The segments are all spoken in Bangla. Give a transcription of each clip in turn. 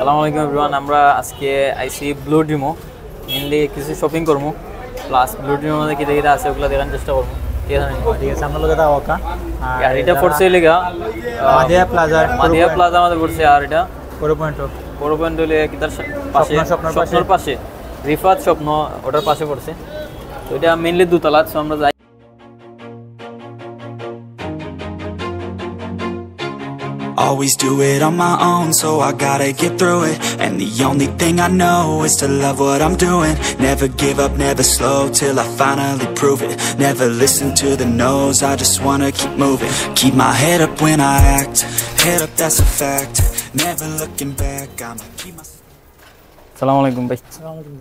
আসসালামু আলাইকুম এভরিওয়ান। আমরা আজকে আইসি ব্লু ডিমো মেনলি কিছু শপিং করবো, প্লাস ব্লু ডিমোর মধ্যে কি দেখে আছে ওগুলো দেখার চেষ্টা করবো। ঠিক আছে আমরা লোকে দাও কা আর এটা পড়ছে লেগা মাদিয়া প্লাজা আমাদের পড়ছে। আর এটা বড় পয়েন্ট হলে কি তার পাশে স্বপ্নর পাশে রিফাত স্বপ্ন ওটার পাশে পড়ছে। তো এটা মেনলি দুতলা। সো আমরা যাই Always do it on my own, so I gotta get through it. And the only thing I know is to love what I'm doing. Never give up, never slow, till I finally prove it. Never listen to the no's, I just wanna keep moving. Keep my head up when I act, head up, that's a fact. Never looking back, I'ma keep my... আসসালামু আলাইকুম ভাই। আসসালামু আলাইকুম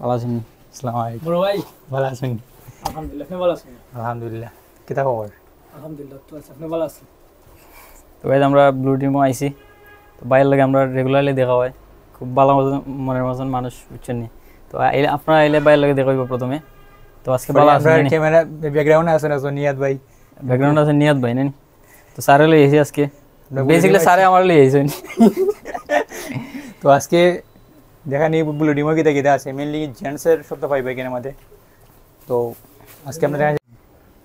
ভালো আছেন? আসসালামু আলাইকুম বড় ভাই ভালো আছেন? আলহামদুলিল্লাহ আপনি ভালো আছেন? আলহামদুলিল্লাহ। কিতা খবর? আলহামদুলিল্লাহ তো আপনি ভালো আছেন? তো ভাই আমরা ব্লু ডিমো আইসি, তো বাইরের লাগে আমরা রেগুলারলি দেখা হয়, খুব ভালো মনের মতন মানুষ বুঝছেন নি। তো আপনারা এলে বাইরের লাগে দেখা হইব প্রথমে। তো আজকে ভালো আছে ক্যামেরা ব্যাকগ্রাউন্ডে আছে না নিয়াত ভাই? ব্যাকগ্রাউন্ড আছে নিয়াত ভাই নেন। তো স্যারে লই এসেছি আজকে, বেসিক্যালি স্যারে আমার লই এসেছেন। তো আজকে দেখা নিয়ে ব্লু ডিমো কিতা আছে, মেনলি জেন্টসের সব তো পাইবে এখানে মধ্যে। তো আজকে আমরা দেখা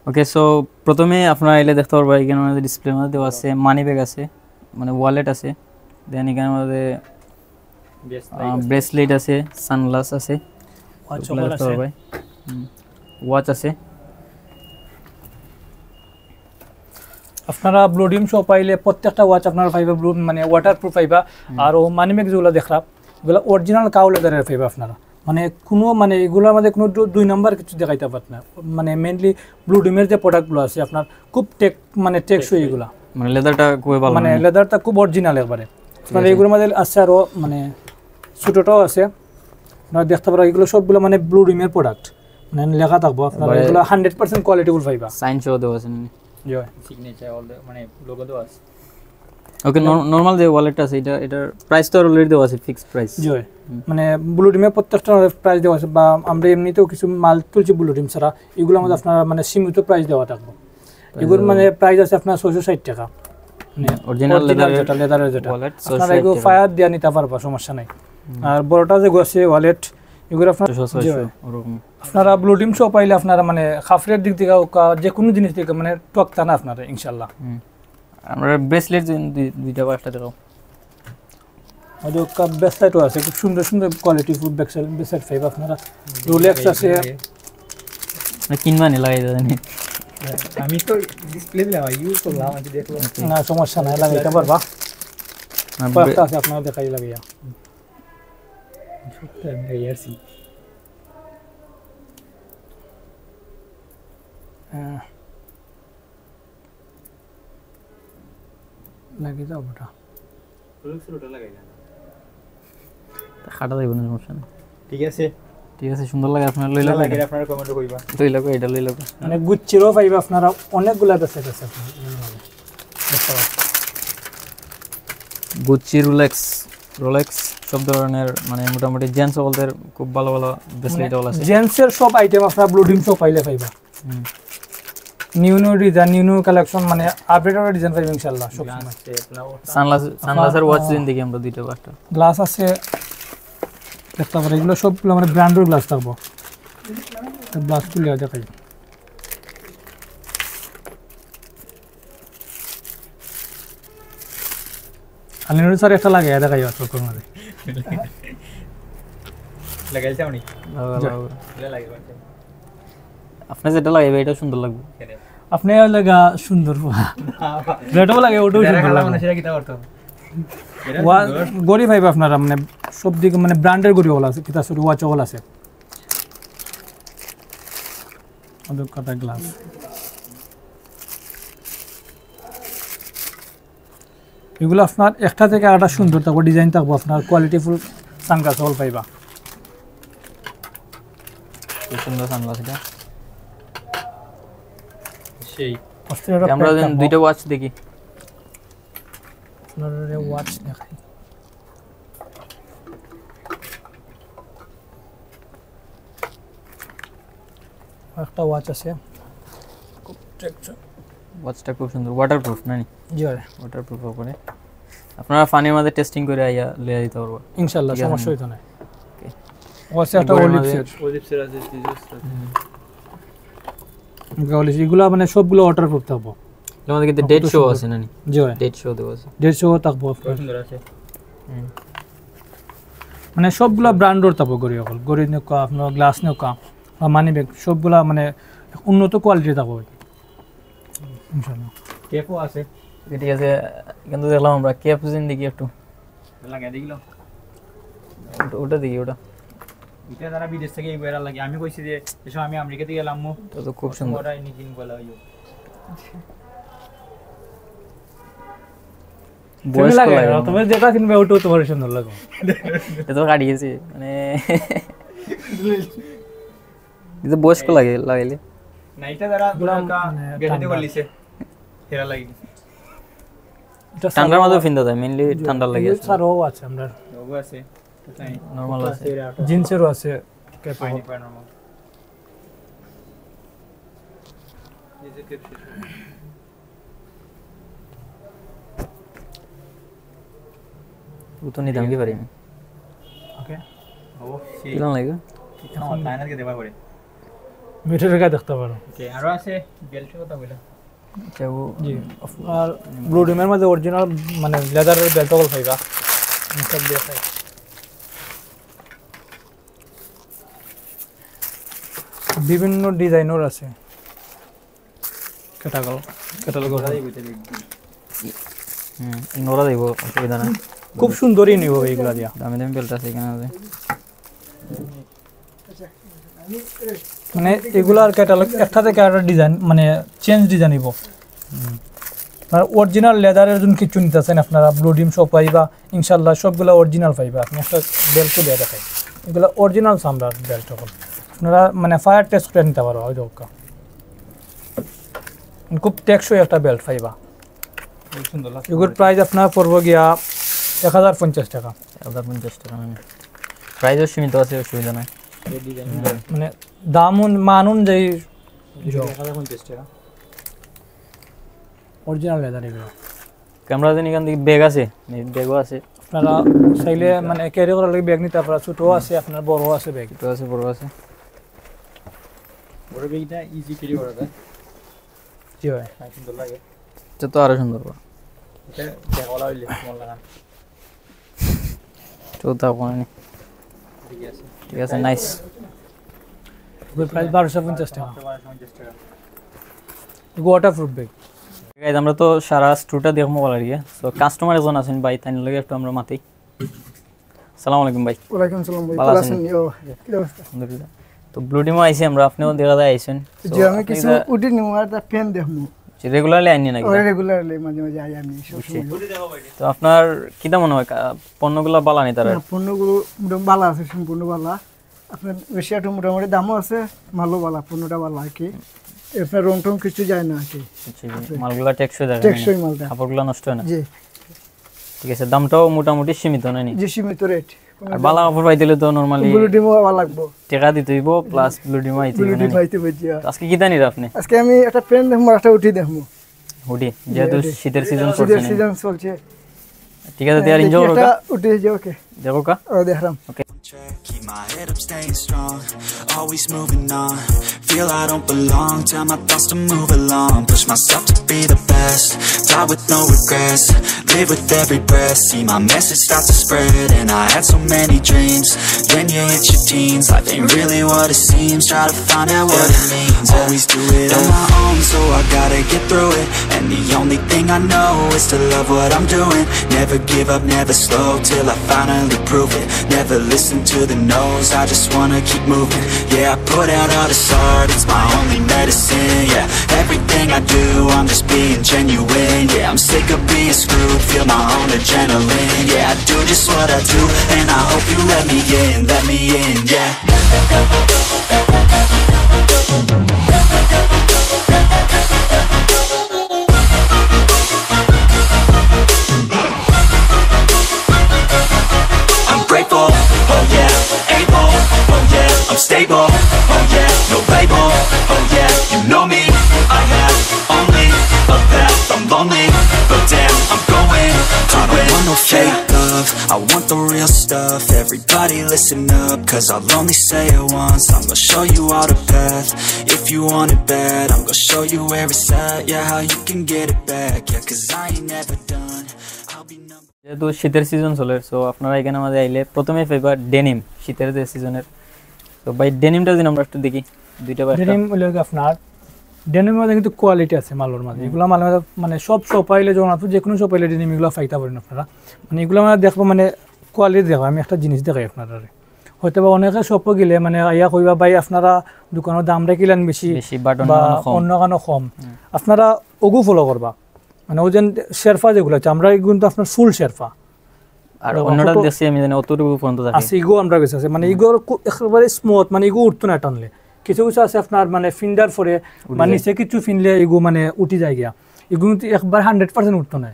ওকে, সো প্রথমে আপনারা এলে দেখতে পারবেন এখানে আমাদের ডিসপ্লের মধ্যে দেওয়া আছে মানি ব্যাগ আছে, মানে ওয়ালেট আছে, দেন এখানে আমাদের ব্রেসলেট আছে, সানগ্লাস আছে, ওয়াচ আছে। আপনারা ব্লু ডিম শপ পাইলে প্রত্যেকটা ওয়াচ আপনারা পাইবা ব্লু মানে ওয়াটারপ্রুফ পাইবা। আর ও মানিমেক যেগুলো দেখলাম এগুলো অরিজিনাল কাউ লেদারের পাইবা আপনারা, মানে কোনো মানে এগুলোর মধ্যে কোনো দুই নম্বর কিছু দেখাইতে পারেন না। মানে মেনলি ব্লু ডিমের যে প্রোডাক্টগুলো আছে আপনার খুব টেকসই এগুলা, মানে লেদারটা খুবই ভালো, মানে লেদারটা খুব অরিজিনাল একবারে। মানে এগুলোর মধ্যে আছে আরও মানে ছোটোটাও আছে, আপনারা দেখতে পারেন এগুলো সবগুলো মানে ব্লু ডিমের প্রোডাক্ট, মানে লেখা থাকবো আপনারা এগুলো 100% কোয়ালিটিফুল পাইবা। সাইনসও দেওয়া আছে, জয় সিগনেচার অল মানে লোগো দেওয়া আছে। ওকে, নরমাল যে ওয়ালেটটা আছে এটার প্রাইস তো অলরেডি দেওয়া আছে, ফিক্সড প্রাইস। জয় মানে ব্লু ডিমের প্রত্যেকটা প্রাইস দেওয়া আছে, বা আমরা এমনিতেও কিছু মাল তুলছি ব্লু ডিম ছাড়া, এগুলোর মধ্যে আপনারা মানে সীমিত প্রাইস দেওয়া থাকবো। এগুলোর মানে প্রাইস আছে আপনার 660 টাকা, মানে অরিজিনাল লেদারের যেটা আপনারা এগুলো ফায়ার দিয়ে নিতে পারবা, সমস্যা নাই। আর বড়টা যে আছে ওয়ালেট এগুলো আপনারা ব্লু ডিম শপ পাইলে আপনারা মানে খাফরের দিক থেকে যে কোনো জিনিস থেকে মানে টকতা না আপনারা ইনশাল্লাহ। আমরা ব্রেসলেট দুইটা পাঁচটা দেখাও, ওদের ব্রেসলেটও আছে খুব সুন্দর সুন্দর কোয়ালিটি ফুড ব্রেসলেট ফাইভ আপনারা। রোলেক্স আছে, কিনবা নি লাগাই দেন। আমি তো ডিসপ্লে দিলাম ইউজ করলাম, আমি দেখলাম না সমস্যা নাই, লাগাইতে পারবা। কয়েকটা আছে আপনারা দেখাই লাগাইয়া লাগিয়ে দাও ওটা খাটা যাইব না, সমস্যা নেই। ঠিক আছে ঠিক আছে, সুন্দর লাগে আপনার লইলা লাগে আপনারা কমেন্ট কইবা। লইলা এটা লইলা মানে গুচ্ছিরও পাইবা আপনারা, অনেকগুলা ব্রেসলেট আছে গুচ্চি, রোলেক্স সব ধরনের, মানে মোটামুটি জেন্টস ওদের খুব ভালো ভালো ব্রেসলেট আছে। জেন্টসের সব আইটেম আপনারা ব্লু ডিম শপ পাইলে পাইবা। নিউ ডিজাইন, নিউ কালেকশন, মানে আপডেটেড ডিজাইন পাইবেন ইনশাআল্লাহ সব সময়। সানগ্লাসের ওয়াচ দিন দেখি আমরা দুইটা পাঁচটা গ্লাস আছে দেখতে পারেন, এগুলো সবগুলো মানে ব্র্যান্ডের গ্লাস থাকবো। গ্লাস তুলে দেখাই, আলিনুর স্যার একটা লাগে দেখাই চোখের মধ্যে লাগাইছে আমি আপনি যেটা লাগবে এটা সুন্দর লাগবে। আপনি লাগা সুন্দর যেটাও লাগে ওটাও সুন্দর লাগবে। সেটা কিটা করতে গড়ি পাইবা আপনারা, মানে সব দিকে মানে ব্র্যান্ডের গড়ি হল আছে, কিতা শুরু ওয়াচ হল আছে, ওদের কথা গ্লাস। এগুলো আপনার একটা থেকে আরেকটা সুন্দর থাকবো, ডিজাইন থাকবো, আপনার কোয়ালিটিফুল সানগ্লাস হল পাইবা। কি সুন্দর সানগ্লাস এটা, সেই আমরা দুইটা ওয়াচ দেখি। আপনারা ওয়াচ দেখাই, একটা ওয়াচ আছে ওয়াচটা খুব সুন্দর, ওয়াটারপ্রুফ না? জি ওয়াটারপ্রুফ করে আপনারা ফানির মধ্যে টেস্টিং করে আইয়া লিয়ে দিতে পারবো ইনশাআল্লাহ ঠিক আছে। সমস্যা হইতো না Okay. ওয়াসে একটা এগুলোর অলিভ মাঝে- সেট ওলিপসের আছে সিজুস অলিভ এগুলা মানে সবগুলো অর্ডার করতে হবে এর মধ্যে কিন্তু ডেট শো আছে নানি জি ভাই ডেট শো দেওয়া আছে 150 থাকবো আপনার সুন্দর আছে মানে সবগুলা ব্র্যান্ডর থাকবো গড়ি অকল গড়ি নৌকা আপনার গ্লাস নৌকা বা মানি ব্যাগ সবগুলা মানে উন্নত কোয়ালিটি থাকবো ইনশাআল্লাহ টেপও আছে ঠিক আছে কিন্তু দেখলাম আমরা কেপ জিন্দিগি একটু লাগা দিলো ওটা দেখি ওটা এটা যারা বিদেশ থেকে এই বেরা লাগে আমি কইছি যে এসব আমি আমেরিকা থেকে গেলাম তো তো খুব সুন্দর ওরাই নিকিন বলা হইলো বয়স্ক লাগে তুমি যেটা কিনবে ওটাও তোমার সুন্দর লাগবে এটা তো কাটিয়েছি মানে এটা বয়স্ক লাগে লাগাইলে না এটা যারা এগুলা গুলা মানে গেটে ঠান্ডা। করলিছে হেরা লাগি এটা ঠান্ডার মধ্যে ফিনতে যায় মেইনলি ঠান্ডা লাগে সারও আছে আমরা ওগো আছে তাই নরমাল আছে জিন্সেরও আছে ক্যাপ পাইনি পায় নরমাল এই যে কেপ শেষ ও তো নিদাম কি পারি ওকে ও সেই কিরকম লাগে এখন লাইনারকে দেবা করে মিটারের গায়ে দেখতে পারো ওকে আরো আছে বেল্টের কথা বলা আচ্ছা ও জি আর ব্লু ডিমের মধ্যে অরিজিনাল মানে লেদারের বেল্ট কল পাইবা সব দেখাই বিভিন্ন ডিজাইনের আছে ক্যাটালগ নোরা দিব অসুবিধা না খুব সুন্দরই নিব এইগুলা দিয়া দামি দামি বেল্ট আছে এখানে আছে মানে এগুলার ক্যাটালগ একটা থেকে একটা ডিজাইন মানে চেঞ্জ ডিজাইন নিব আর অরিজিনাল লেদারের জন্য কিছু নিতেছেন আপনারা ব্লু ডিম সব পাইবা ইনশাল্লাহ সবগুলা অরিজিনাল পাইবা আপনি একটা বেল্ট দিয়ে দেখাই এগুলো অরিজিনাল সামরার বেল্ট সকল আপনারা মানে ফায়ার টেস্ট করে নিতে পারো ওই দোকা খুব টেকসই একটা বেল্ট পাইবা খুব সুন্দর লাগছে এগুলোর প্রাইস আপনার পড়বো গিয়া 1050 টাকা 1050 টাকা প্রাইসও সীমিত আছে অসুবিধা নাই এই ডিজাইন মানে দাম মান অনুযায়ী 1050 টাকা অরিজিনাল লেদার এগুলো ক্যামেরা দেন এখান থেকে ব্যাগ আছে ব্যাগও আছে আপনারা চাইলে মানে ক্যারি করার লাগে ব্যাগ নিতে আপনারা ছোটও আছে আপনার বড়ও আছে ব্যাগ তো আছে বড় আছে বড় বেগটা ইজি ক্যারি করা যায় জি ভাই সুন্দর লাগে এটা তো আরো সুন্দর এটা দেখালা হইলে কেমন লাগা তো তা কোনে ঠিক আছে ঠিক আছে নাইস এগুলোর প্রাইস 1250 টাকা 1250 টাকা ওয়াটারপ্রুফ ব্যাগ গাইজ আমরা তো সারা স্টুটা দেখবো বলার গিয়ে তো কাস্টমার একজন আছেন ভাই তাই লগে একটু আমরা মাতি আসসালামু আলাইকুম ভাই ওয়ালাইকুম সালাম ভাই ভালো ভালো আছেন? আছেন ইয়ো কি অবস্থা আলহামদুলিল্লাহ তো ব্লু ডিমও আইছি আমরা আপনিও দেখা যায় আইছেন যে আমি কিছু উঠি নিউ আর দা পেন দেখমু রেগুলারলি আইনি নাকি ওরে রেগুলারলি মাঝে মাঝে আই আমি সব বুঝছি। সময় তো আপনার কিটা মনে হয় পণ্যগুলো বালানি তারা না, পণ্যগুলো মোটামুটি ভালো আছে সম্পূর্ণ ভালো আপনার বেশি একটু মোটামুটি দামও আছে মালও ভালো পণ্যটা ভালো আর কি আপনার রং টং কিছু যায় না আর কি বুঝছি, মালগুলা টেকসই থাকে টেকসই মালটা কাপড়গুলো নষ্ট হয় না জি ঠিক আছে দামটাও মোটামুটি সীমিত নাইনি যে সীমিত রেট আর বালা কাপড় পাইতেলে তো নরমালি ব্লু ডিমও ভালো লাগবো টাকা দিতে হইব প্লাস ব্লু ডিমও আইতে ব্লু হইব ডিম নানি? পাইতে বুঝি তো আজকে কি জানি আপনি আজকে আমি একটা পেন দেখবো আর একটা উঠি দেখবো হুডি যেহেতু হুডি। শীতের সিজন শীতের পড়ছে নানি? সিজন চলছে ঠিক আছে তাহলে এনজয় করো একটা উঠে যে ওকে দেখো কা ও দেখলাম Keep my head up, staying strong. Always moving on. Feel I don't belong. Tell my thoughts to move along. Push myself to be the best. Die with no regrets. Live with every breath. See my message start to spread. And I had so many dreams. Then you hit your teens. Life ain't really what it seems. Try to find out what it means. Always do it on my own, so I gotta get through it. And the only thing I know is to love what I'm doing. Never give up, never slow. Till I finally prove it. Never listen to the no's, I just wanna keep moving. Yeah, I put out all this art, it's my only medicine. Yeah, everything I do, I'm just being genuine. Yeah, I'm sick of being screwed, feel my own adrenaline. Yeah, I do just what I do, and I hope you let me in, yeah. I'm grateful, oh yeah, able, oh yeah, I'm stable, oh yeah, no label, oh yeah, you know me, I have only a path, I'm lonely, but damn, I'm going to win. I don't want no I want the real stuff, everybody listen up, cause I'll only say it once. I'm gonna show you all the path, if you want it bad. I'm gonna show you where it's at, yeah, how you can get it back. Yeah, cause I ain't never done, I'll be number. যেহেতু শীতের সিজন চলে, সো আপনারা এখানে আমাদের আইলে প্রথমে পাইবা ডেনিম, শীতের যে সিজনের। তো ভাই ডেনিমটা যদি আমরা একটু দেখি, দুইটা বা ডেনিম হলো আপনার ডেনিমের মধ্যে কিন্তু কোয়ালিটি আছে মালের মধ্যে। এগুলো মালের মধ্যে মানে সব শপ পাইলে যখন আপনি যে কোনো শপ পাইলে ডেনিম এগুলো পাইতে পারেন আপনারা। মানে এগুলো মানে দেখবো মানে কোয়ালিটি দেখো। আমি একটা জিনিস দেখাই আপনারা, হয়তো বা অনেকে শপও গেলে মানে ইয়া কইবা ভাই আপনারা দোকানের দামটা কিলেন বেশি বাটন বা অন্য কোনো কম, আপনারা ওগু ফলো করবা। মানে ও যেন শেরফা যেগুলো আছে আমরা কিন্তু আপনার ফুল শেরফা, আর অন্যটা দেখছি আমি জানি অতটুকু পর্যন্ত থাকে আছে। ইগো আমরা কাছে আছে মানে ইগোর একেবারে স্মুথ, মানে ইগো উঠতো না টানলে। কিছু কিছু আছে আপনার মানে ফিন্ডার পরে বা নিচে কিছু ফিনলে ইগো মানে উঠি যায় গিয়া। ইগো কিন্তু একবার 100% উঠতো না।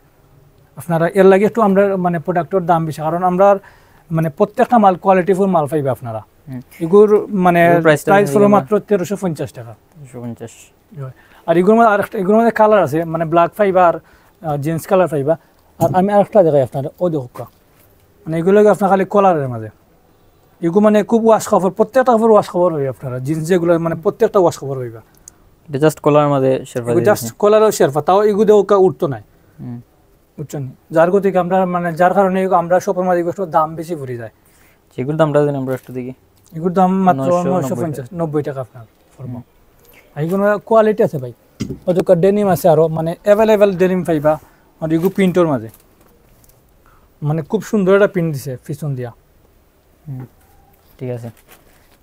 আপনারা এর লাগে একটু আমরা মানে প্রোডাক্টের দাম বেশি, কারণ আমরা মানে প্রত্যেকটা মাল কোয়ালিটিফুল মাল পাইবে আপনারা। ইগুর মানে প্রাইস হলো মাত্র 1350 টাকা। 1350। আর ইগুর মধ্যে আরেকটা, ইগুর মধ্যে কালার আছে মানে black fibre, jeans colour fibre. আর আমি আরেকটা দেখাই আপনারা, ও দেখো মানে এগুলো আপনার খালি কলারের মাঝে। এগুলো মানে খুব ওয়াশ কাপড়, প্রত্যেকটা কাপড় ওয়াশ কাপড় হইবে আপনারা। জিন্স যেগুলো মানে প্রত্যেকটা ওয়াশ কাপড় হইবে। এটা জাস্ট কলারের মধ্যে শেরফা দিয়ে জাস্ট কলারও শেরফা, তাও এগুলো দেওয়া উঠতো না, বুঝছেন? যার গতিকে আমরা মানে যার কারণে আমরা শপের মাঝে একটু দাম বেশি পড়ে যায়। সেগুলোর দামটা জানি আমরা একটু দেখি। এগুলোর দাম মাত্র 950-90 টাকা আপনার ফরমা। এইগুলো কোয়ালিটি আছে ভাই। ওদের ডেনিম আছে আরো মানে অ্যাভেলেবেল ডেনিম পাইবা। আর এগুলো প্রিন্টের মাঝে মানে খুব সুন্দর একটা প্রিন্ট দিছে পিছন দিয়া। ঠিক আছে।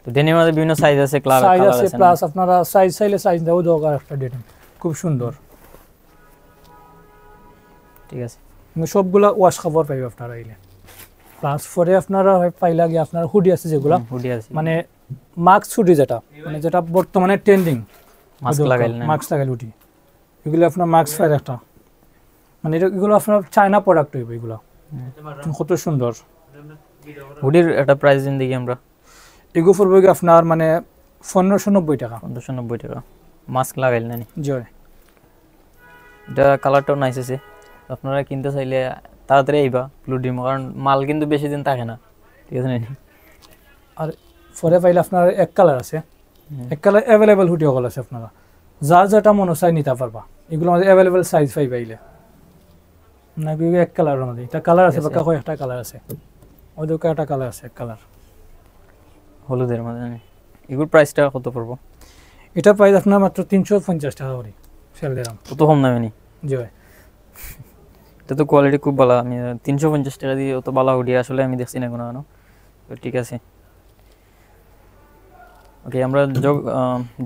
তো ডেনিমের মধ্যে বিভিন্ন সাইজ আছে, কালার আছে, প্লাস আপনারা সাইজ চাইলে সাইজ দাও দরকার। একটা ডেনিম খুব সুন্দর। ঠিক আছে, সবগুলা ওয়াশ কাপড় পাইবে আপনারা আইলে। প্লাস পরে আপনারা পাইলা গিয়ে আপনার হুডি আছে যেগুলা, হুডি আছে মানে মাস্ক হুডি যেটা মানে যেটা বর্তমানে ট্রেন্ডিং, মাস্ক লাগাইলে না, মাস্ক লাগাইলে হুডি। এগুলো আপনার মাস্ক ফায়ার একটা মানে এগুলো আপনার চায়না প্রোডাক্ট হইবে। এগুলো কত সুন্দর। হুডির একটা প্রাইস দিন দেখি আমরা। এগুলো পড়বে কি আপনার মানে 1590 টাকা। 1590 টাকা মাস্ক লাগাইলে না। জয়, এটা কালারটাও নাইস আছে। আপনারা কিনতে চাইলে তাড়াতাড়ি আইবা ব্লু ডিম, কারণ মাল কিন্তু বেশি দিন থাকে না। ঠিক আছে না? আর পরে পাইলে আপনার এক কালার আছে, এক কালার অ্যাভেলেবেল হুডি হল আছে। আপনারা যার যেটা মনে চাই নিতে পারবা। এগুলো আমাদের অ্যাভেলেবেল সাইজ পাই পাইলে না। এক কালারের মধ্যে এটা কালার আছে, বাকি একটা কালার আছে, ওই দোকানে একটা কালার আছে, এক কালার হলুদের মধ্যে। এগুলোর প্রাইসটা কত পড়বো? এটা প্রাইস আপনার মাত্র 350 টাকা করে সেল দিলাম। কত কম দামে নি? জয়, এটা তো কোয়ালিটি খুব ভালো। আমি 350 টাকা দিয়ে অত ভালো হুডি আসলে আমি দেখছি না কোনো। তো ঠিক আছে, ওকে। আমরা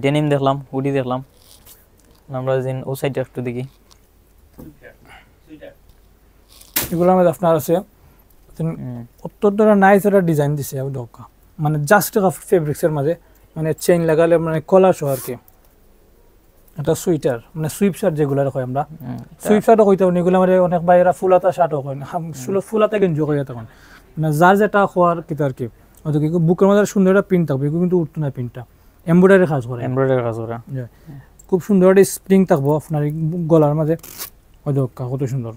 ডেনিম দেখলাম, হুডি দেখলাম। আমরা ও সাইডে একটু দেখি। এগুলোর মধ্যে আপনার আছে অত্যন্ত নাইস একটা ডিজাইন দিছে দোকা, মানে জাস্ট ফেব্রিক্সের মাঝে মানে চেইন লাগালে মানে কলার সহ আর কি। এটা সুইটার মানে সুইপ শার্ট যেগুলো হয় আমরা, সুইপ শার্টও কইতে পারি। এগুলো মানে অনেক বাইরা ফুলাতা শার্টও হয়, ফুলাতা গেঞ্জিও কই তখন মানে যার যেটা হওয়ার কিন্তু আর কি। হয়তো কি বুকের মধ্যে সুন্দর একটা প্রিন্ট থাকবে, এগুলো কিন্তু উঠতো না প্রিন্টটা। এমব্রয়ডারি কাজ করে, এমব্রয়ডারি কাজ করে। খুব সুন্দর একটা স্প্রিং থাকবো আপনার গলার মাঝে। ওই দোকা কত সুন্দর।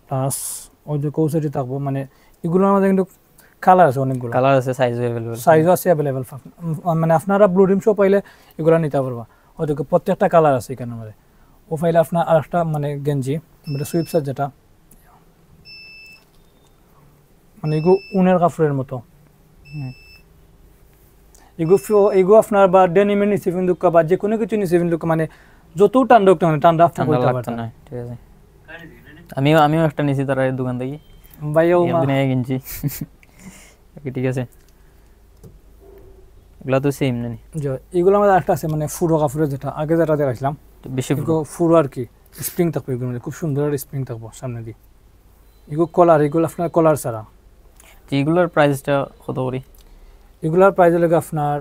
প্লাস ওই যে কৌসারি থাকবো মানে এগুলোর মধ্যে কিন্তু কালার আছে অনেকগুলো। কালার আছে, সাইজও অ্যাভেলেবল। সাইজও আছে অ্যাভেলেবল। মানে আপনারা ব্লু ডিম শপ পাইলে এগুলো নিতে পারবা। হয়তো প্রত্যেকটা কালার আছে এখানে মধ্যে। ও পাইলে আপনার আরেকটা মানে গেঞ্জি মানে সুইপসার যেটা মানে এগুলো উনের কাপড়ের মতো। এগুলো আপনার বা ডেনিমের নিচে কিন্তু বা যে কোনো কিছু নিচে কিন্তু মানে যত ঠান্ডা হোক মানে ঠান্ডা আপনার করতে পারতেন না। ঠিক আছে, আমিও একটা নিছি তার দোকান থেকে ভাইও কিনছি। ঠিক আছে, এগুলা তো সেম নানি। এগুলো আমাদের একটা আছে মানে ফুরো কাপড়ের যেটা আগে যেটা দেখাইছিলাম, বেশি ফুরো আর কি। স্প্রিং থাকবে এগুলো, খুব সুন্দর স্প্রিং থাকবো সামনে দিয়ে। এগুলো কলার, এগুলো আপনার কলার ছাড়া। এগুলোর প্রাইসটা কত করি? এগুলোর প্রাইস লাগে আপনার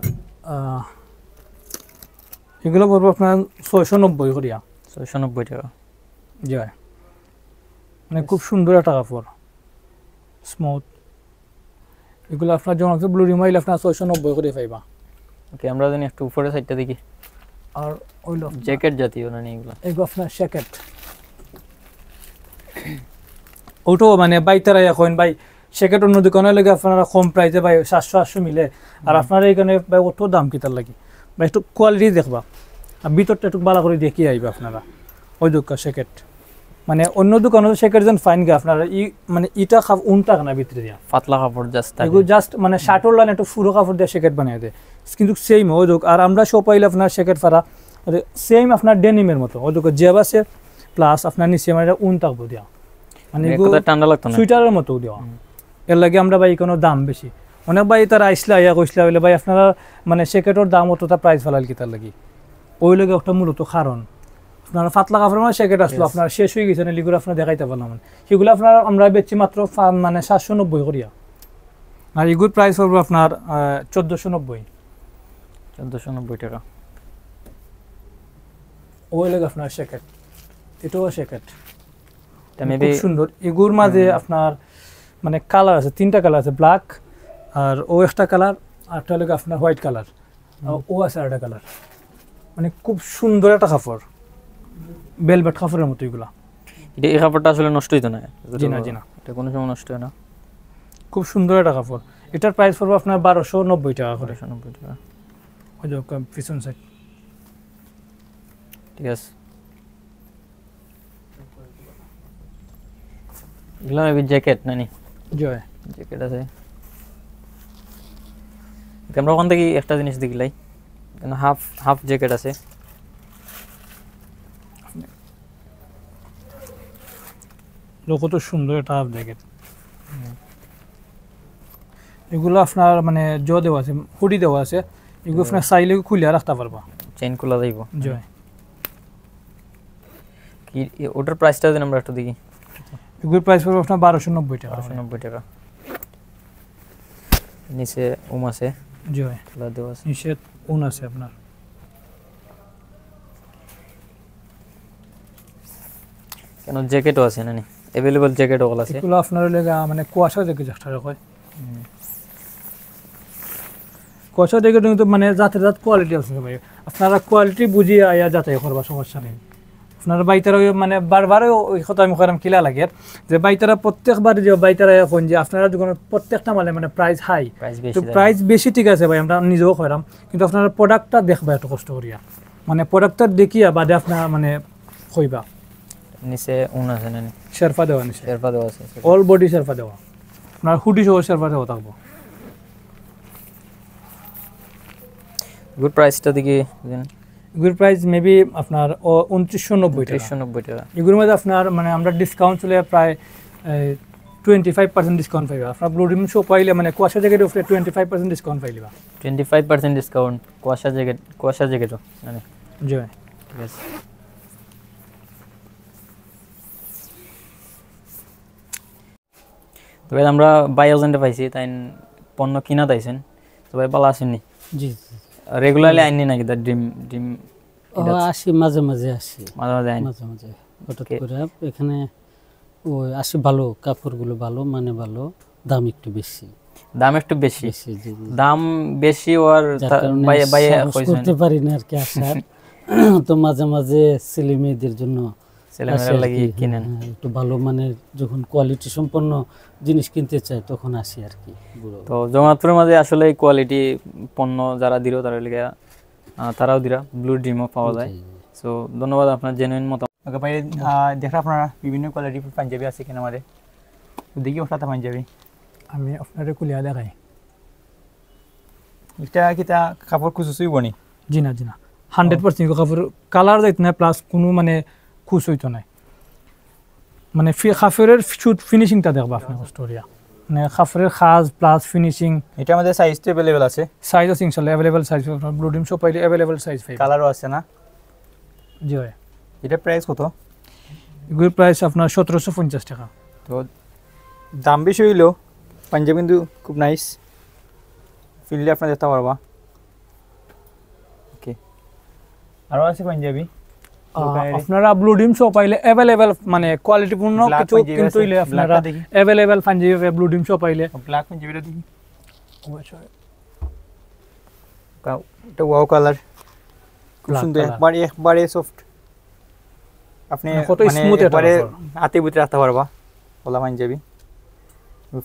এগুলো পড়বো আপনার 690 করিয়া। 690 টাকা। জি ভাই, মানে খুব সুন্দর একটা কাপড়, স্মুথ। এগুলো আপনার যখন ব্লু ডিম হইলে আপনার 690 করে পাইবা। ওকে, আমরা জানি একটু উপরের সাইডটা দেখি। আর ওইলো জ্যাকেট জাতীয় না এগুলো? এগুলো আপনার জ্যাকেট। ওটো মানে বাইতারা এখন ভাই সেকেট অন্য দোকানে লাগে আপনারা কম প্রাইসে ভাই 700-800 মিলে আর আপনারা এখানে ভাই অত দাম কিতার লাগি ভাই একটু কোয়ালিটি দেখবা আর ভিতরটা একটু ভালো করে দেখিয়ে আইবা আপনারা ওই দোকান সেকেট মানে অন্য দোকানে সেকেট যেন ফাইন গে আপনারা মানে ইটা উনটা না ভিতরে দিয়া পাতলা কাপড় জাস্ট এগুলো জাস্ট মানে শার্টর লাইন একটু পুরো কাপড় দিয়ে সেকেট বানিয়ে দেয় কিন্তু সেম ওই দোক আর আমরা সব পাইলে আপনার সেকেট ফারা সেম আপনার ডেনিমের মতো ওই দোক জেব আছে প্লাস আপনার নিচে মানে উন থাকবো দেওয়া মানে ঠান্ডা লাগতো না সুইটারের মতো দেওয়া এর লাগে আমরা ভাই কোনো দাম বেশি অনেক ভাই তারা আইসলা ইয়া কইসলা হইলে ভাই আপনারা মানে সেকেটের দাম অতটা প্রাইস ফেলাল কি তার লাগি ওই লাগে একটা মূলত কারণ আপনারা পাতলা কাপড়ের মানে সেকেট আসলো আপনার শেষ হয়ে গেছে না লিগুলো আপনারা দেখাইতে পারলাম সেগুলো আপনার আমরা বেচছি মাত্র মানে 790 করিয়া আর এগুলোর প্রাইস পড়বে আপনার 1490 টাকা ওই লাগে আপনার সেকেট এটাও সেকেট এটা খুব সুন্দর এগুলোর মাঝে আপনার মানে কালার আছে 3টা কালার আছে ব্ল্যাক আর ও একটা কালার আর একটা লাগে আপনার হোয়াইট কালার ও আছে আরেকটা কালার মানে খুব সুন্দর একটা কাপড় বেলভেট কাপড়ের মতো এগুলা এই কাপড়টা আসলে নষ্ট হইতো না জি না এটা কোনো সময় নষ্ট হয় না খুব সুন্দর একটা কাপড় এটার প্রাইস পড়বে আপনার 1290 টাকা করে 1290 টাকা ওই যে পিছন সাইড ঠিক আছে এগুলো মেবি জ্যাকেট নানি জয় জ্যাকেট আছে আমরা ওখান থেকে একটা জিনিস দেখলাই হাফ হাফ জ্যাকেট আছে কত সুন্দর একটা হাফ জ্যাকেট এগুলো আপনার মানে দেওয়া আছে হুডি দেওয়া আছে এগুলো আপনার চাইলে খুলে রাখতে পারবা চেইন খোলা যাইব জয় কি ওটার প্রাইসটা দেন আমরা একটু দেখি এগুলোর প্রাইস পড়বে আপনার 1290 টাকা 1290 টাকা নিচে আছে জয় খোলা দেওয়া আছে নিচে উন আছে আপনার কেন জ্যাকেটও আছে নানি अवेलेबल জ্যাকেটও আছে এগুলো আপনার লাগা মানে কুয়াশা জ্যাকেট যেটা কয় কুয়াশা জ্যাকেট কিন্তু মানে জাতের জাত কোয়ালিটি আছে ভাই আপনারা কোয়ালিটি বুঝিয়ে আয়া যাচাই করবা সমস্যা নেই আপনারা বাইতারা মানে বারবার ওই কথা আমি কইরাম কিলা লাগে যে বাইতারা প্রত্যেকবার যে বাইতারা এখন যে আপনারা যখন প্রত্যেকটা মালে মানে প্রাইস হাই তো প্রাইস বেশি ঠিক আছে ভাই আমরা নিজেও কইরাম কিন্তু আপনারা প্রোডাক্টটা দেখবা একটু কষ্ট করিয়া মানে প্রোডাক্টটা দেখিয়া বাদে আপনারা মানে কইবা নিচে আছে নানি শেরফা দেওয়া নিচে শেরফা দেওয়া আছে অল বডি শেরফা দেওয়া আপনার হুডি সহ শেরফা দেওয়া থাকবো গুড প্রাইসটা দিকে দেন এগুলোর প্রাইস মেবি আপনার 2990 টাকা এগুলোর মধ্যে আপনার মানে আমরা ডিসকাউন্ট চলে প্রায় 25% ডিসকাউন্ট পাইবা আপনার ব্লু রিম শো পাইলে মানে কুয়াশা জ্যাকেটের উপরে 25% ডিসকাউন্ট পাইলিবা 25% ডিসকাউন্ট কুয়াশা জ্যাকেটও মানে জয় ঠিক আছে তো ভাই আমরা বাই এজেন্টে পাইছি তাই পণ্য কিনা তাইছেন তো ভাই ভালো আসেননি জি রেগুলারলি আইনি নাকি দা ড্রিম আসি মাঝে মাঝে আসি আইন মাঝে মাঝে হঠাৎ করে এখানে ওই আসি ভালো কাপড়গুলো ভালো মানে ভালো দাম একটু বেশি দাম বেশি আর ভাই করতে পারি না আর কি আসার তো মাঝে মাঝে ছেলে মেয়েদের জন্য ছেলেমেয়েরা লাগি কিনেন একটু ভালো মানের যখন কোয়ালিটি সম্পন্ন জিনিস কিনতে চাই তখন আসি আর কি তো জগন্নাথপুরের মাঝে আসলে কোয়ালিটি পণ্য যারা দিল তারা লিগে তারাও দিরা ব্লু ড্রিমও পাওয়া যায় সো ধন্যবাদ আপনার জেনুইন মত ওকে ভাই দেখা আপনারা বিভিন্ন কোয়ালিটির পাঞ্জাবি আছে কিনা আমাদের দেখি ওটা পাঞ্জাবি আমি আপনারে কুলিয়া দেখাই এটা কিটা কাপড় খুচুই বনি জি না 100% কাপড় কালার যাইত না প্লাস কোনো মানে খুশ হইতো না মানে কাপড়ের ফিনিশিংটা দেখবা আপনি স্টোরিয়া মানে কাপড়ের খাজ প্লাস ফিনিশিং এটা আমাদের সাইজ তো अवेलेबल আছে সাইজ আছে ইনশাআল্লাহ available size blue dream shop পাইলে अवेलेबल সাইজ পাই কালারও আছে না জি ভাই এটা প্রাইস কত এগুলোর প্রাইস আপনার 1750 টাকা তো দাম বেশি হইলো পাঞ্জাবি কিন্তু খুব নাইস ফিললে আপনারা দেখতে পারবা ওকে আরও আছে পাঞ্জাবি আপনারা ব্লু ডিম শপ পাইলে अवेलेबल মানে কোয়ালিটিপূর্ণ কিছু কিন্তু ইলে আপনারা अवेलेबल পাঞ্জাবি ব্লু ডিম শপ পাইলে ব্ল্যাক পাঞ্জাবিটা দেখি এটা ওয়াও কালার খুব সুন্দর একবারে সফট আপনি কত স্মুথ একবারে হাতে বুতে রাখতে পারবা পলা পাঞ্জাবি,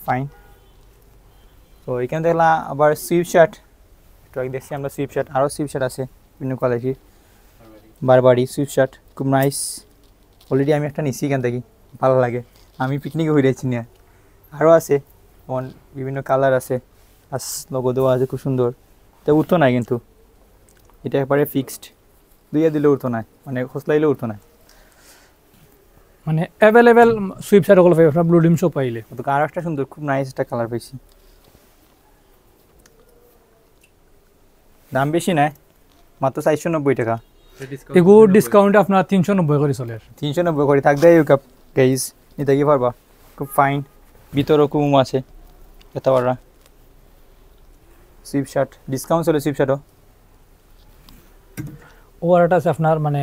ফাইন। তো এখানে দেখলাম আবার সুইপ শার্ট, একটু আগে দেখছি আমরা সুইপ শার্ট, আরও সুইপ শার্ট আছে বিভিন্ন কোয়ালিটির, বারবারি সুইপ শার্ট খুব নাইস। অলরেডি আমি একটা নিচ্ছি এখান থেকে, ভালো লাগে, আমি পিকনিকে হয়ে যাচ্ছি না। আরও আছে যেমন বিভিন্ন কালার আছে, আস লোগো দেওয়া আছে খুব সুন্দর। তো উঠতো নাই কিন্তু, এটা একবারে ফিক্সড, দুইয়া দিলে উঠতো না, মানে খোসলাইলে উঠতো না। মানে অ্যাভেলেবেল সুইপ শার্ট ওগুলো পাইবে আপনার ব্লু ডিম শপ পাইলে। তো আরও একটা সুন্দর খুব নাইস একটা কালার পাইছি, দাম বেশি নাই, মাত্র 490 টাকা। এগুলো ডিসকাউন্টে আপনার 390 করে চলে। 390 করে থাকবে এই কাপ গাইজ, নিতে কি পারবা, খুব ফাইন, ভিতরও কুম আছে এত বড় সুইপ শার্ট, ডিসকাউন্ট চলে সুইপ শার্টও। ওয়ারটা আছে আপনার মানে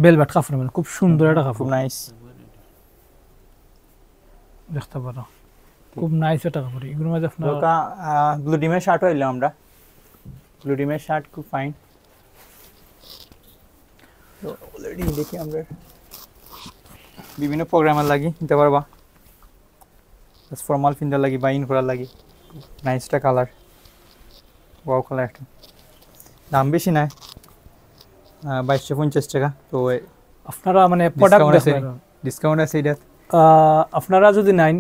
বেলভেট কাপড়, মানে খুব সুন্দর একটা খুব কাপড়, নাইস, দেখতে পারো খুব নাইস একটা কাপড়। এগুলোর মধ্যে আপনার ব্লু ডিমের শার্টও এলাম আমরা, ব্লু ডিমের শার্ট খুব ফাইন। তো অলরেডি দেখি আমরা বিভিন্ন প্রোগ্রামের লাগি নিতে পারবা, ফর্মাল ফিন্ডার লাগি বা ইন করার লাগি, নাইসটা কালার, ওয়াও কালার একটা, দাম বেশি নাই 2250 টাকা। তো আপনারা মানে প্রোডাক্ট ডিসকাউন্ট আছে এটা, আপনারা যদি নাইন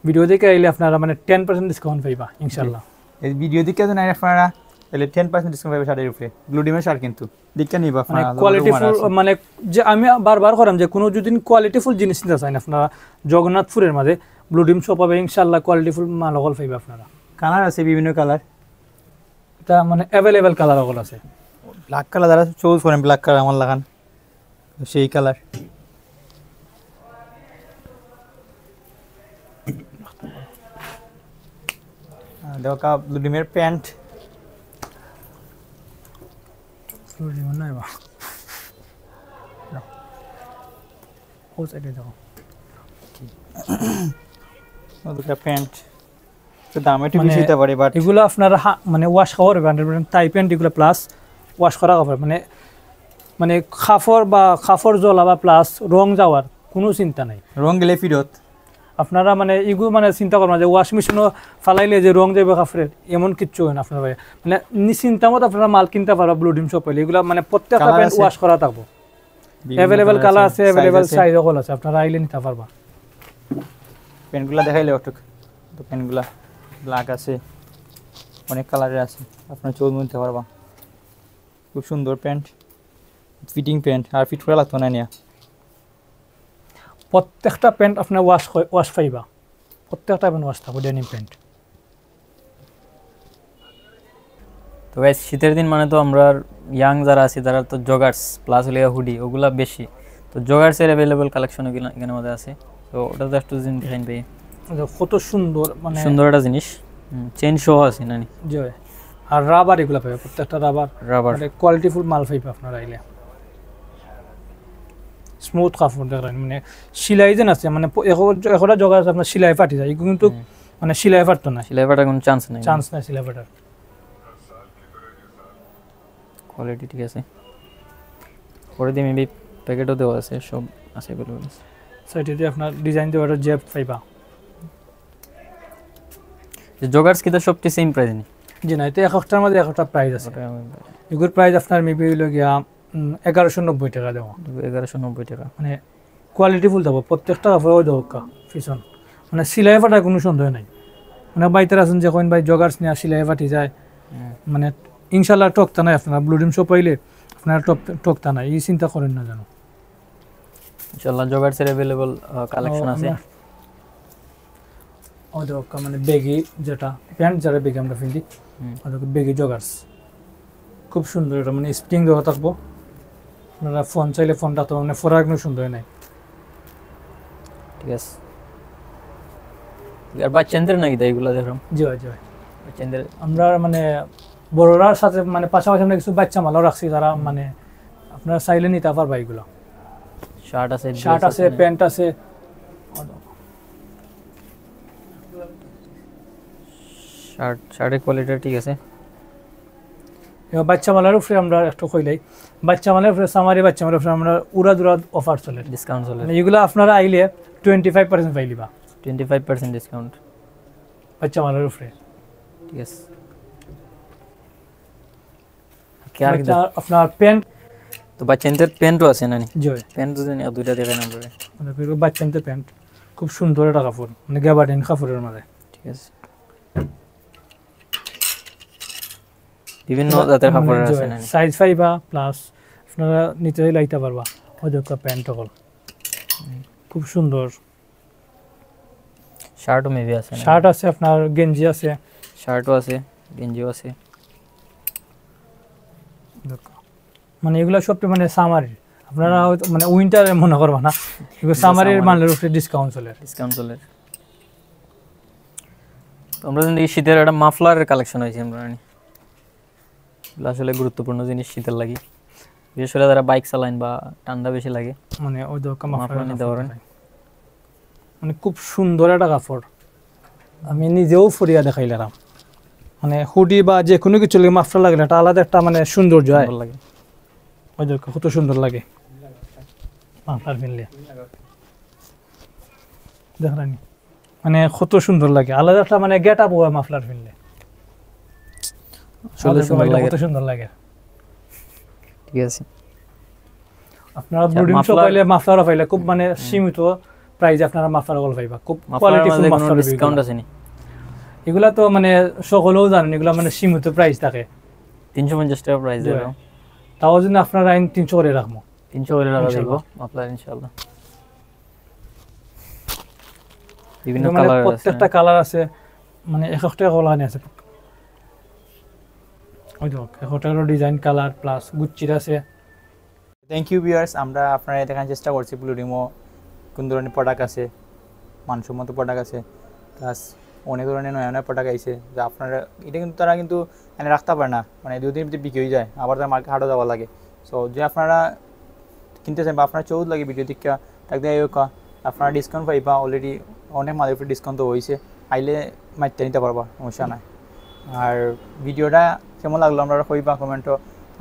ভিডিও দেখে আইলে আপনারা মানে 10% ডিসকাউন্ট পাইবা ইনশাআল্লাহ। এই ভিডিও দিকে তো নাই আপনারা তাহলে 10% ডিসকাউন্ট পাবে শার্টের উপরে, ব্লু ডিমের শার্ট কিন্তু দিকে নিবা মানে আপনারা, কোয়ালিটিফুল, মানে যে আমি বারবার করাম যে কোনো যদি কোয়ালিটিফুল জিনিস নিতে চান আপনারা জগন্নাথপুরের মাঝে ব্লু ডিম শপ পাবে ইনশাআল্লাহ, কোয়ালিটিফুল মাল ওগুলো পাইবে আপনারা। কালার আছে বিভিন্ন কালার, এটা মানে অ্যাভেলেবেল কালার ওগুলো আছে। ব্ল্যাক কালার যারা চুজ করেন, ব্ল্যাক কালার আমার লাগান সেই কালার। দেখা ব্লু ডিমের প্যান্ট, ব্লু ডিম নাই বা ও সাইডে যাও, দুটা প্যান্ট, তো দাম একটু বেশি হতে পারে, বাট এগুলো আপনারা মানে ওয়াশ খাওয়ার 100% টাই প্যান্ট এগুলো প্লাস ওয়াশ করা কাপড়, মানে মানে খাফর জ্বলা বা প্লাস রং যাওয়ার কোনো চিন্তা নাই, রং গেলে ফিরত। আপনারা মানে এগুলো মানে চিন্তা করবেন যে ওয়াশ মেশিনও ফালাইলে যে রং যাবে কাপড়ের, এমন কিচ্ছু হয় না আপনার ভাই, মানে নিশ্চিন্তা মতো আপনারা মাল কিনতে পারবা ব্লু ডিম শপ পাইলে। এগুলো মানে প্রত্যেকটা প্যান্ট ওয়াশ করা থাকবো, অ্যাভেলেবেল কালার আছে, অ্যাভেলেবেল সাইজ ওগুলো আছে, আপনারা আইলে নিতে পারবা। প্যান্টগুলো দেখাইলে অটুক, তো প্যান্টগুলা ব্ল্যাক আছে, অনেক কালারের আছে, আপনার চোখ নিতে পারবা, খুব সুন্দর প্যান্ট, ফিটিং প্যান্ট, আর ফিট করে লাগতো না নিয়া। প্রত্যেকটা প্যান্ট আপনার ওয়াশ পাইবা, প্রত্যেকটা প্যান্ট ওয়াশ থাকবে ডেনিম প্যান্ট। তো গাইস শীতের দিন মানে তো আমরা ইয়াং যারা আছি তারা তো জগার্স প্লাস হলে হুডি ওগুলা বেশি, তো জগার্সের অ্যাভেলেবল কালেকশন এখানে মধ্যে আছে। তো ওটা তো একটু ডিজাইন পাই, কত সুন্দর, মানে সুন্দর একটা জিনিস, চেন সহ আছে নানি, জি। আর রাবার এগুলো পাবে, প্রত্যেকটা রাবার মানে কোয়ালিটিফুল মাল পাইবে আপনারা আইলে। স্মুথ কাপড় দেখেন, মানে সিলাই যেন আছে, মানে একটা জগা আছে আপনার সিলাই ফাটি যায়, এগুলো কিন্তু মানে সিলাই ফাটতো না, সিলাই ফাটার কোনো চান্স নাই, সিলাই ফাটার। কোয়ালিটি ঠিক আছে, পরে দিয়ে মেবি প্যাকেটও দেওয়া আছে, সব আছে অ্যাভেলেবল। সাইডে দিয়ে আপনার ডিজাইন দেওয়া একটা জেব পাইবা। জগার্স কি তো সবটি সেম প্রাইস নেই? জি না, এতে এক একটার মধ্যে এক একটা প্রাইস আছে। এগুলোর প্রাইস আপনার মেবি হইল গিয়া 1190 টাকা দেওয়া, 1190 টাকা, মানে কোয়ালিটিফুল দেবো প্রত্যেকটা কাপড় দেবো পিছন, মানে সিলাই ফাটার কোনো সন্দেহ নাই। মানে বাইতের আছেন যে কোন ভাই জগার্স নিয়ে সিলাই ফাটি যায়, মানে ইনশাল্লাহ টকতা নাই, আপনারা ব্লু ডিম শপ পাইলে আপনারা টকতা নাই, এই চিন্তা করেন না যেন। ইনশাআল্লাহ জগার্সের অ্যাভেলেবল কালেকশন আছে। মানে বেগি যেটা প্যান্ট যারা বেগি আমরা ফিলি, ওদেরকে বেগি জগার্স খুব সুন্দর, এটা মানে স্প্রিং দেওয়া থাকবো, আপনারা ফোন চাইলে ফোনটা তো মানে ফোরা কোনো সুন্দর নাই। ঠিক আছে, আর বাচ্চাদের নাকি তাই এগুলো দেখলাম? জি ভাই, জি ভাই, বাচ্চাদের আমরা মানে বড়রার সাথে মানে পাশাপাশি আমরা কিছু বাচ্চা মালও রাখছি, যারা মানে আপনারা চাইলে নিতে পারবা। এগুলো শার্ট আছে, প্যান্ট আছে, শার্টের কোয়ালিটি ঠিক আছে। এবার বাচ্চা মালের উপরে আমরা একটু কইলাই, বাচ্চা মালের উপরে সামারি বাচ্চা মালের উপরে আমরা উড়াদুরা অফার চলে, ডিসকাউন্ট চলে, এগুলো আপনারা আইলে 25% পাইলিবা 25% ডিসকাউন্ট বাচ্চা মালের উপরে ঠিক আছে কি আর বাচ্চা আপনার প্যান্ট তো বাচ্চাদের প্যান্টও আছে নানি জয় প্যান্ট যদি দুইটা দেখাই না পরে মানে বাচ্চাদের প্যান্ট খুব সুন্দর একটা কাপড় মানে গ্যাবার্ডিন কাপড়ের মধ্যে ঠিক আছে বিভিন্ন জাতের কাপড় আছে নানি সাইজ পাইবা প্লাস আপনারা নিতে লাইতে পারবা ওইটা প্যান্ট হল খুব সুন্দর শার্টও মেবি আছে শার্ট আছে আপনার গেঞ্জি আছে শার্টও আছে গেঞ্জিও আছে মানে এগুলা সব মানে সামারের আপনারা মানে উইন্টারে মনে করবা না এগুলো সামারের মালের উপরে ডিসকাউন্ট চলে আমরা যদি শীতের একটা মাফলারের কালেকশন হয়েছে আমরা এগুলো আসলে গুরুত্বপূর্ণ জিনিস শীতের লাগে বিশেষ করে যারা বাইক চালান বা ঠান্ডা বেশি লাগে মানে ওই দরকার মাফলার নিতে পারেন মানে খুব সুন্দর একটা কাপড় আমি নিজেও ফরিয়া দেখাইলাম মানে হুডি বা যে কোনো কিছু লাগে মাফলার লাগলে এটা আলাদা একটা মানে সৌন্দর্য হয় লাগে ওই দরকার কত সুন্দর লাগে মাফলার কিনলে দেখলানি মানে কত সুন্দর লাগে আলাদা একটা মানে গেট আপ হয় মাফলার কিনলে কত সুন্দর লাগে ঠিক আছে আপনারা ব্লুডিং শপ পাইলে মাফলার পাইলে খুব মানে সীমিত প্রাইস আপনারা মাফলার গুলো পাইবা খুব কোয়ালিটিফুল মাফলার ডিসকাউন্ট আছে নি এগুলা তো মানে সকলেও জানেন এগুলা মানে সীমিত প্রাইস থাকে 350 টাকা প্রাইস দেব তাও যদি আপনারা আইন 300 করে রাখবো 300 করে রাখা দেব মাফলার ইনশাআল্লাহ বিভিন্ন কালার আছে প্রত্যেকটা কালার আছে মানে এক একটা কালার আছে ওই দেখো একটা ডিজাইন কালার প্লাস গুচ্চির আছে থ্যাংক ইউ ভিউয়ার্স আমরা আপনারা দেখার চেষ্টা করছি ব্লুডিমো কোন ধরনের প্রোডাক্ট আছে মানসম্মত প্রোডাক্ট আছে প্লাস অনেক ধরনের নয়া নয়া প্রোডাক্ট আইছে যা আপনারা এটা কিন্তু তারা কিন্তু এনে রাখতে পারে না মানে দুদিন ভিতরে বিক্রি হয়ে যায় আবার তার মার্কেট হাটও যাওয়া লাগে সো যে আপনারা কিনতে চান বা আপনার চৌদ লাগে ভিডিও দিকা তাক দেয় আপনারা ডিসকাউন্ট পাইবা অলরেডি অনেক মালের উপরে ডিসকাউন্ট তো হয়েছে আইলে মাইতে নিতে পারবা সমস্যা নাই আর ভিডিওটা কেমন লাগলো আমরা কইবা কমেন্টও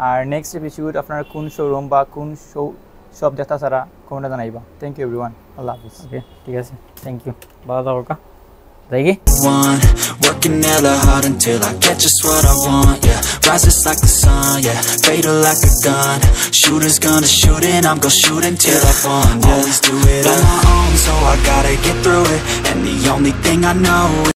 আর নেক্সট এপিসোড আপনারা কোন শোরুম বা কোন শপ দেখা ছাড়া কমেন্টে জানাইবা থ্যাংক ইউ এভরিওয়ান আল্লাহ হাফিজ ওকে ঠিক আছে থ্যাংক ইউ ভালো থাকো কা যাইগে Working hella hard until I get just what I want, yeah. Rises like the sun, yeah. Fatal like a gun. Shooters gonna shoot and I'm gonna shoot until I fall, yeah. Always do it on my own, so I gotta get through it. And the only thing I know